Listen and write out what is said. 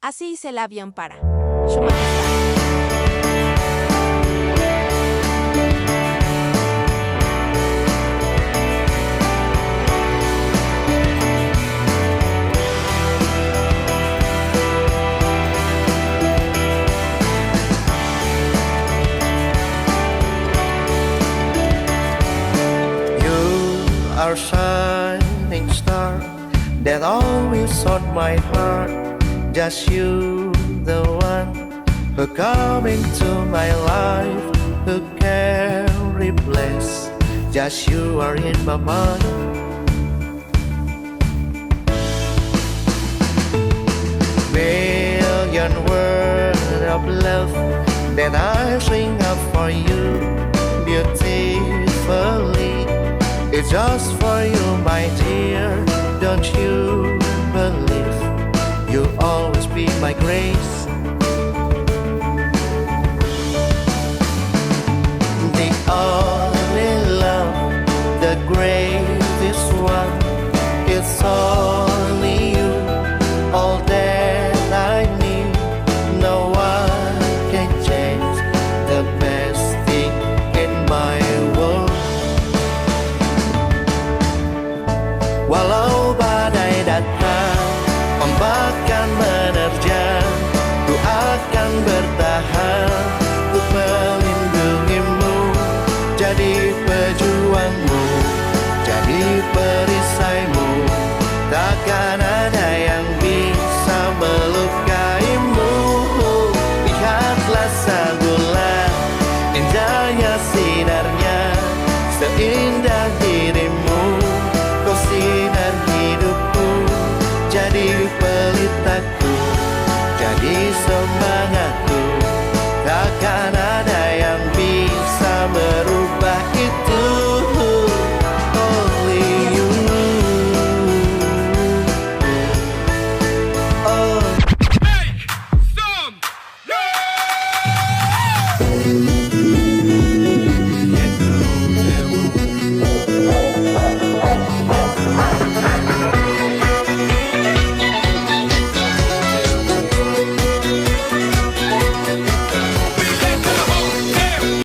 Así hice el avión para Su Majestad. Our shining star that always sought my heart. Just you, the one who come into my life, who can replace. Just you are in my mind. Million words of love that I sing up for you beautifully. It's just for you, my dear. Don't you believe you'll always be my grace?